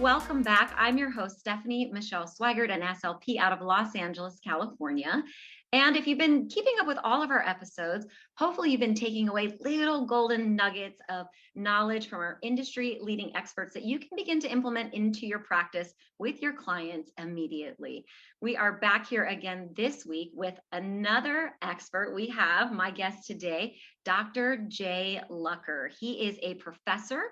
welcome back. I'm your host, Stephanie Michele Sweigart, an SLP out of Los Angeles, California. And if you've been keeping up with all of our episodes, hopefully you've been taking away little golden nuggets of knowledge from our industry leading experts that you can begin to implement into your practice with your clients immediately. We are back here again this week with another expert. We have my guest today, Dr. Jay Lucker. He is a professor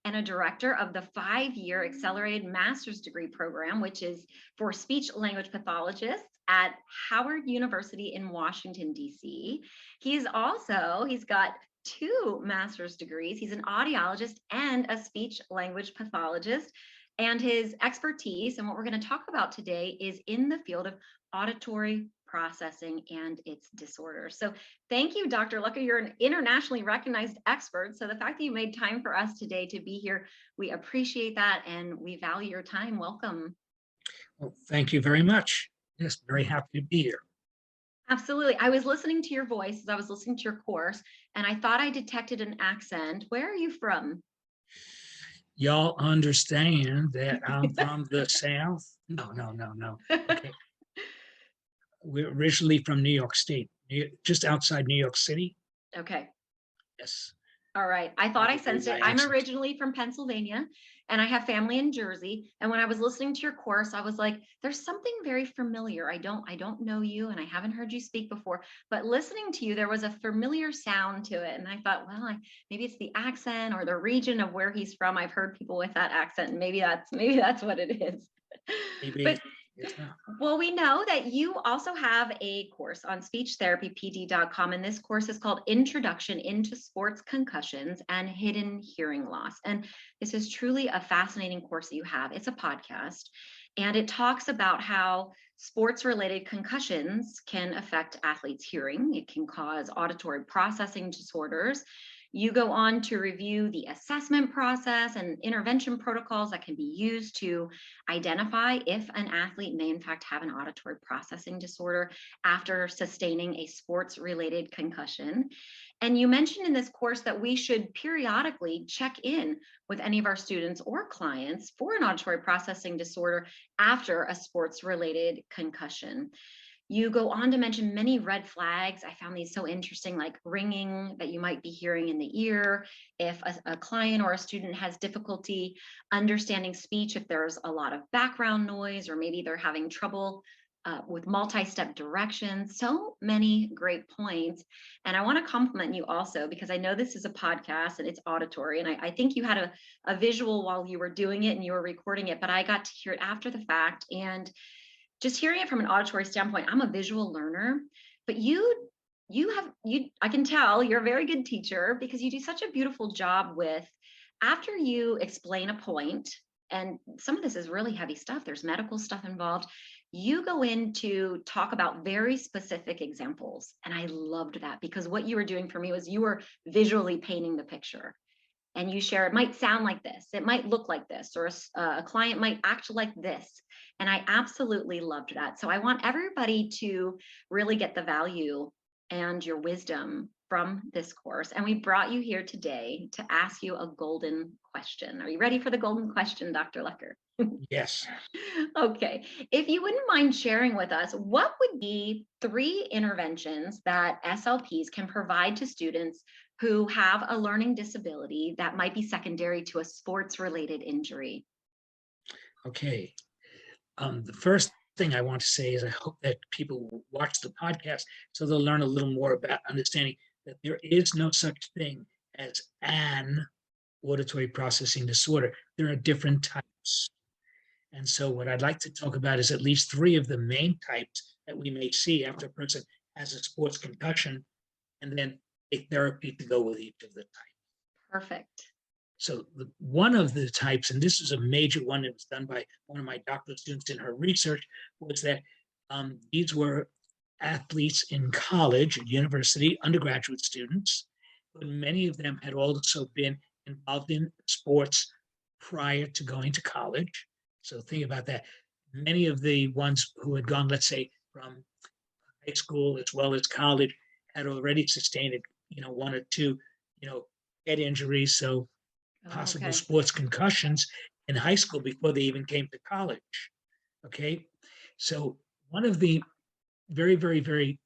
and a director of the 5-year Accelerated Master's Degree Program, which is for speech language pathologists at Howard University in Washington, D.C. He's got 2 master's degrees. He's an audiologist and a speech language pathologist. And his expertise and what we're going to talk about today is in the field of auditory processing and its disorders. So thank you, Dr. Lucker. You're an internationally recognized expert. So the fact that you made time for us today to be here, we appreciate that and we value your time. Welcome. Well, thank you very much. Yes, very happy to be here. Absolutely. I was listening to your voice as I was listening to your course, and I thought I detected an accent. Where are you from? Y'all understand that I'm from the South? No. Okay. We're originally from New York State, just outside New York City. Okay. Yes. All right. I thought I sensed it. I'm originally from Pennsylvania and I have family in Jersey. And when I was listening to your course, I was like, there's something very familiar. I don't know you and I haven't heard you speak before, but listening to you, there was a familiar sound to it. And I thought, well, maybe it's the accent or the region of where he's from. I've heard people with that accent and maybe that's what it is. Maybe. But, well, we know that you also have a course on speechtherapypd.com, and this course is called Introduction into Sports Concussions and Hidden Hearing Loss. And this is truly a fascinating course that you have. It's a podcast, and it talks about how sports-related concussions can affect athletes' hearing. It can cause auditory processing disorders. You go on to review the assessment process and intervention protocols that can be used to identify if an athlete may in fact have an auditory processing disorder after sustaining a sports-related concussion. And you mentioned in this course that we should periodically check in with any of our students or clients for an auditory processing disorder after a sports-related concussion. You go on to mention many red flags. I found these so interesting, like ringing that you might be hearing in the ear, if a client or a student has difficulty understanding speech, if there's a lot of background noise, or maybe they're having trouble with multi-step directions. So many great points. And I want to compliment you also, because I know this is a podcast and it's auditory. And I think you had a visual while you were doing it and you were recording it, but I got to hear it after the fact. And just hearing it from an auditory standpoint, I'm a visual learner, but I can tell you're a very good teacher because you do such a beautiful job with, after you explain a point, and some of this is really heavy stuff, there's medical stuff involved, you go in to talk about very specific examples. And I loved that because what you were doing for me was you were visually painting the picture. And you share, it might sound like this, it might look like this, or a client might act like this. And I absolutely loved that. So I want everybody to really get the value and your wisdom from this course. And we brought you here today to ask you a golden question. Are you ready for the golden question, Dr. Lucker? Yes. Okay. If you wouldn't mind sharing with us, what would be 3 interventions that SLPs can provide to students who have a learning disability that might be secondary to a sports-related injury? Okay. The first thing I want to say is I hope that people will watch the podcast so they'll learn a little more about understanding that there is no such thing as an auditory processing disorder. There are different types. And so what I'd like to talk about is at least 3 of the main types that we may see after a person has a sports concussion, and then a therapy to go with each of the types. Perfect. So one of the types, and this is a major one that was done by one of my doctoral students in her research, was that these were athletes in college, at university, undergraduate students, but many of them had also been involved in sports prior to going to college. So think about that. Many of the ones who had gone, let's say, from high school as well as college had already sustained, 1 or 2, head injuries, so possible sports concussions, in high school before they even came to college. Okay, so one of the very, very, very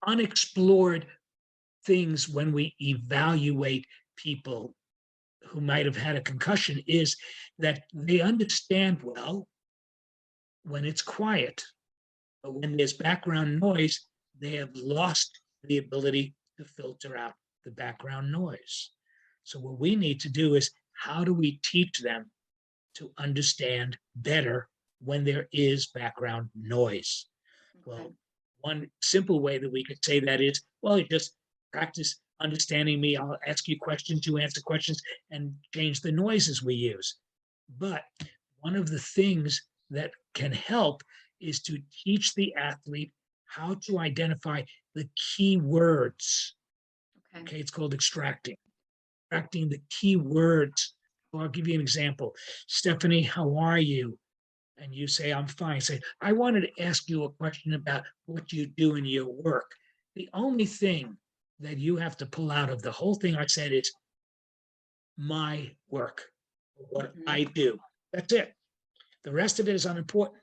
unexplored things when we evaluate people who might have had a concussion is that they understand well when it's quiet, but when there's background noise, they have lost the ability to filter out the background noise. So what we need to do is, how do we teach them to understand better when there is background noise? Well, one simple way that we could say that is, well, you just practice understanding me. I'll ask you questions, you answer questions, and change the noises we use. But one of the things that can help is to teach the athlete how to identify the key words. Okay, it's called extracting the key words. Well, I'll give you an example. Stephanie, how are you? And you say, I'm fine. Say, I wanted to ask you a question about what you do in your work. The only thing that you have to pull out of the whole thing I said is my work, what I do. That's it. The rest of it is unimportant.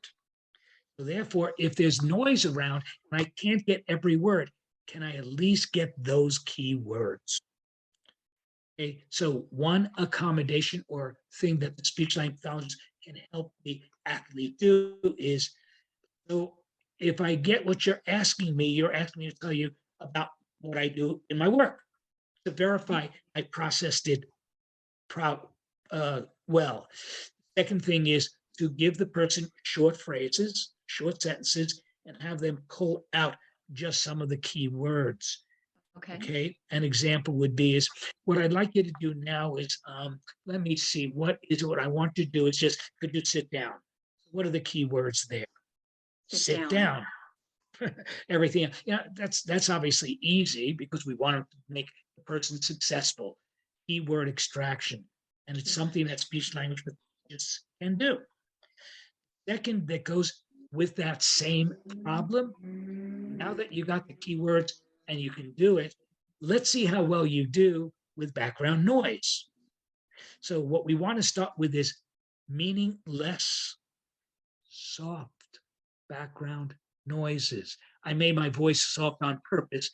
So therefore, if there's noise around and I can't get every word, can I at least get those key words? Okay, so one accommodation or thing that the speech language pathologist can help the athlete do is, so if I get what you're asking me to tell you about what I do in my work to verify I processed it well. Second thing is to give the person short phrases, short sentences, and have them pull out just some of the key words. Okay. An example would be is, what I'd like you to do now is, let me see, what I want to do is just, could you sit down? What are the key words there? Sit down. Everything. Yeah, that's obviously easy because we want to make the person successful. Keyword extraction. And it's something that speech language pathologists can do. Second, that goes with that same problem. Now that you got the keywords and you can do it, let's see how well you do with background noise. So what we want to start with is meaningless, soft background noises. I made my voice soft on purpose.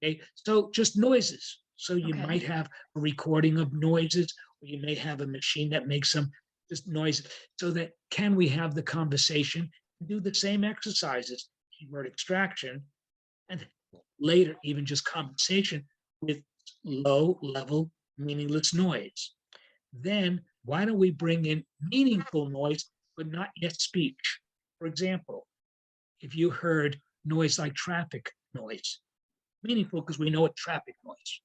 Okay, so just noises. So you might have a recording of noises, or you may have a machine that makes some just noise. So that, can we have the conversation and do the same exercises, keyword extraction, and later even just conversation with low level meaningless noise. Then why don't we bring in meaningful noise, but not yet speech? For example, if you heard noise like traffic noise, meaningful because we know it's traffic noise.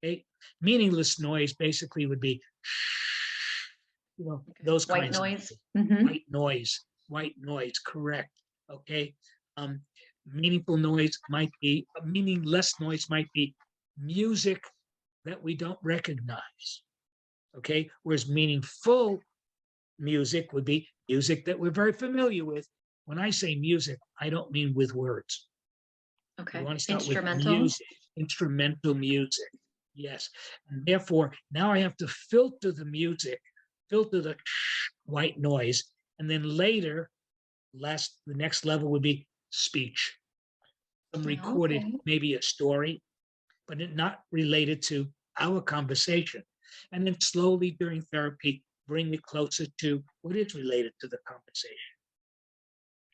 Okay, meaningless noise basically would be, those white kinds noise. of white noise, correct. Okay, meaningful noise might be, meaningless noise might be music that we don't recognize. Okay, whereas meaningful music would be music that we're very familiar with. When I say music, I don't mean with words. Okay. We want to start Instrumental. with music, instrumental music. Yes, and therefore now I have to filter the music, filter the white noise, and then later, the next level would be speech. Some recorded, maybe a story, but not related to our conversation. And then slowly during therapy, bring it closer to what is related to the conversation.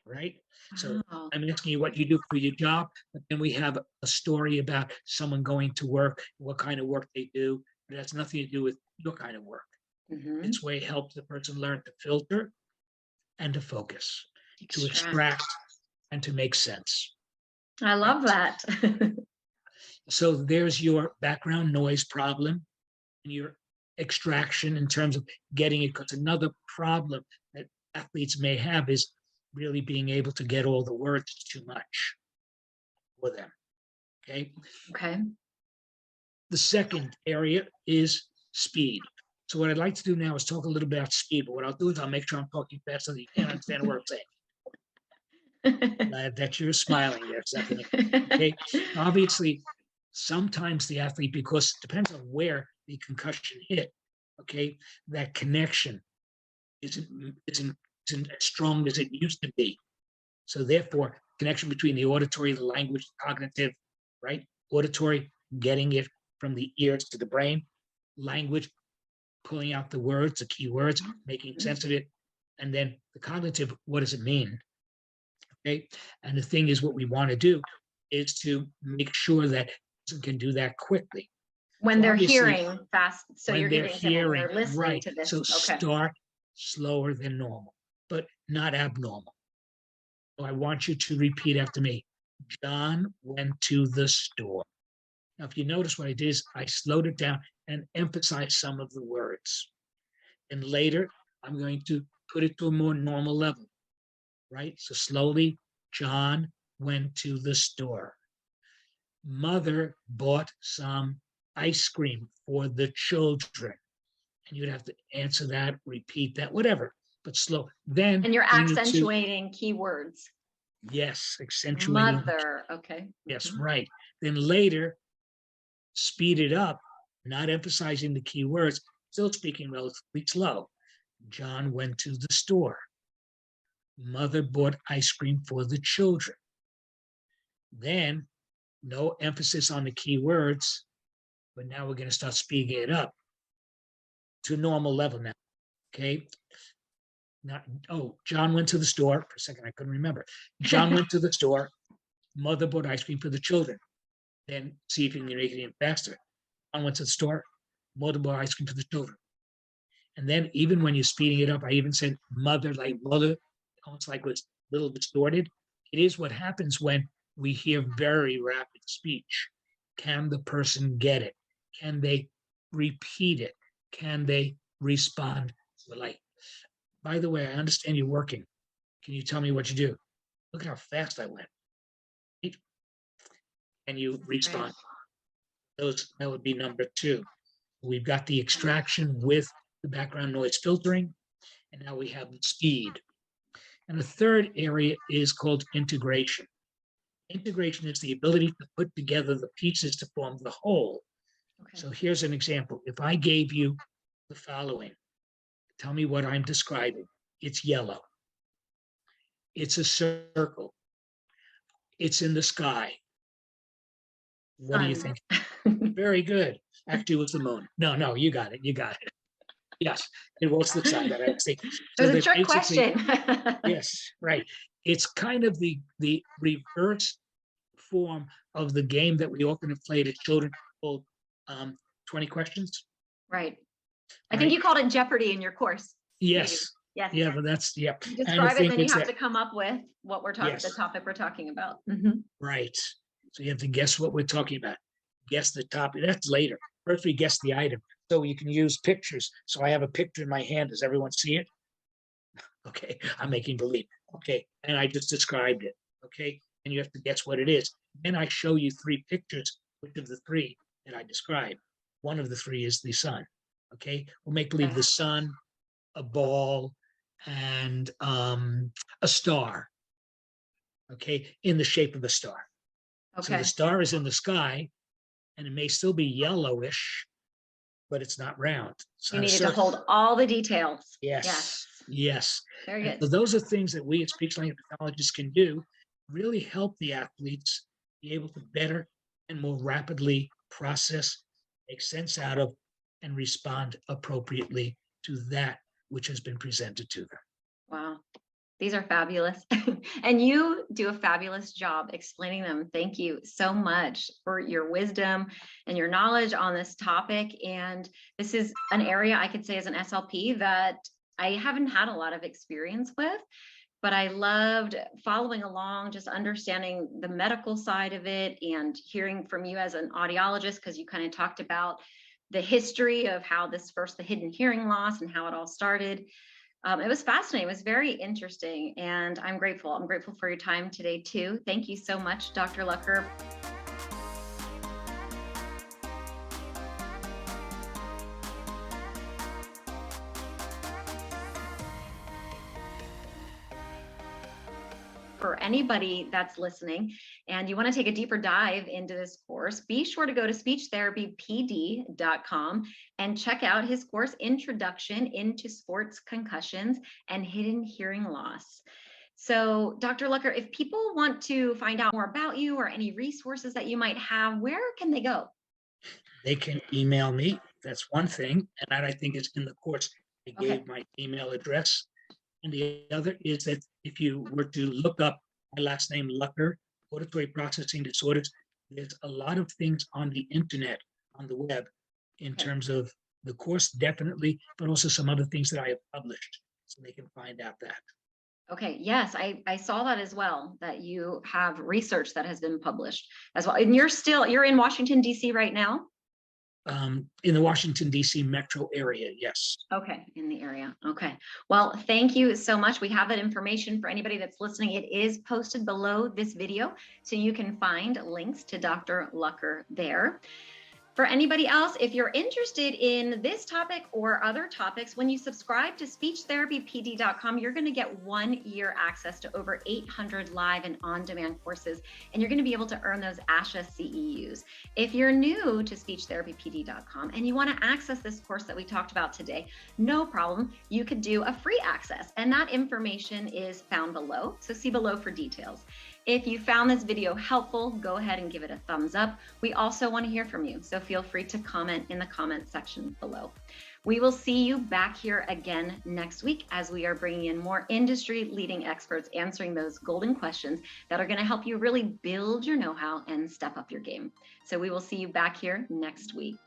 Right? So I'm asking you what you do for your job, but then we have a story about someone going to work, what kind of work they do. It has nothing to do with your kind of work. It's way helps the person learn to filter and to focus, to extract and to make sense. I love that. So there's your background noise problem and your extraction in terms of getting it, because another problem that athletes may have is really being able to get all the words too much for them. Okay. The second area is speed. So what I'd like to do now is talk a little bit about speed, but what I'll do is I'll make sure I'm talking fast so that you can't understand what I'm saying. Glad that you're smiling there, Stephanie. Okay. Obviously, sometimes the athlete, because it depends on where the concussion hit, okay, that connection isn't as strong as it used to be. So therefore, connection between the auditory, the language, the cognitive, right? Auditory, getting it from the ears to the brain. Language, pulling out the words, the key words, making sense of it. And then the cognitive, what does it mean? Okay. And the thing is, what we want to do is to make sure that person can do that quickly. When So they're obviously, hearing fast, so when you're they're giving them when hearing, they're listening right. to this. So Okay. start slower than normal, but not abnormal. So I want you to repeat after me. John went to the store. Now, if you notice what I did is I slowed it down and emphasized some of the words. And later, I'm going to put it to a more normal level, right? So slowly, John went to the store. Mother bought some ice cream for the children. And you'd have to answer that, repeat that, whatever, but slow. Then, And you're bring it to, accentuating keywords. yes, accentuating. Mother. Okay. Yes, right. Then later, speed it up, not emphasizing the key words, still speaking relatively slow. John went to the store. Mother bought ice cream for the children. Then, no emphasis on the key words, but now we're going to start speeding it up to normal level now. Okay. Not, oh, John went to the store. For a second, I couldn't remember. John went to the store. Mother bought ice cream for the children. Then see if you can make it even faster. John went to the store. Mother bought ice cream for the children. And then even when you're speeding it up, I even said mother, like mother, almost like was a little distorted. It is what happens when we hear very rapid speech. Can the person get it? Can they repeat it? Can they respond to the light? By the way, I understand you're working. Can you tell me what you do? Look at how fast I went. Can you respond? That would be number 2. We've got the extraction with the background noise filtering, and now we have the speed. And the third area is called integration. Integration is the ability to put together the pieces to form the whole. Okay. So here's an example. If I gave you the following, tell me what I'm describing. It's yellow. It's a circle. It's in the sky. What do you think? Very good. Actually, it was the moon. No, you got it. You got it. Yes, it was the sun that I was thinking. So it was a trick question. Yes, right. It's kind of the reverse form of the game that we often have played as children called 20 questions. Right. I think you called it Jeopardy in your course. Yes. Maybe. Yes. Yeah, but that's, yeah. You describe it, and then you have to come up with what we're talking, the topic we're talking about. Mm-hmm. Right. So you have to guess what we're talking about. Guess the topic. That's later. First, we guess the item. So you can use pictures. So I have a picture in my hand. Does everyone see it? Okay, I'm making believe. Okay, and I just described it. Okay, and you have to guess what it is. Then I show you 3 pictures. Which of the 3 that I described? One of the 3 is the sun. Okay, we'll make believe the sun, a ball, and a star. Okay, in the shape of a star. Okay. So the star is in the sky, and it may still be yellowish, but it's not round. It's you needed to hold all the details. Yes. Yes. Very good. So those are things that we as speech language pathologists can do, really help the athletes be able to better and more rapidly process, make sense out of, and respond appropriately to that which has been presented to them. Wow. These are fabulous. And you do a fabulous job explaining them. Thank you so much for your wisdom and your knowledge on this topic. And this is an area I could say as an SLP that I haven't had a lot of experience with, but I loved following along, just understanding the medical side of it and hearing from you as an audiologist, because you kind of talked about the history of how the hidden hearing loss and how it all started. It was fascinating. It was very interesting, and I'm grateful. I'm grateful for your time today, too. Thank you so much, Dr. Lucker. For anybody that's listening and you want to take a deeper dive into this course, be sure to go to speechtherapypd.com and check out his course, Introduction into Sports Concussions and Hidden Hearing Loss. So, Dr. Lucker, if people want to find out more about you or any resources that you might have, where can they go? They can email me. That's one thing. And that I think is in the course. I gave my email address. And the other is that if you were to look up my last name, Lucker, auditory processing disorders, there's a lot of things on the internet, on the web, in terms of the course, definitely, but also some other things that I have published, so they can find out that. Okay, yes, I saw that as well, that you have research that has been published as well. And you're in Washington, D.C. right now? In the Washington, D.C. metro area, yes. Okay, in the area. Okay. Well, thank you so much. We have that information for anybody that's listening. It is posted below this video, so you can find links to Dr. Lucker there. For anybody else, if you're interested in this topic or other topics, when you subscribe to speechtherapypd.com, you're going to get 1 year access to over 800 live and on-demand courses, and you're going to be able to earn those ASHA CEUs. If you're new to speechtherapypd.com and you want to access this course that we talked about today, no problem. You could do a free access, and that information is found below. So see below for details. If you found this video helpful, go ahead and give it a thumbs up. We also want to hear from you, so feel free to comment in the comment section below. We will see you back here again next week as we are bringing in more industry-leading experts answering those golden questions that are going to help you really build your know-how and step up your game. So we will see you back here next week.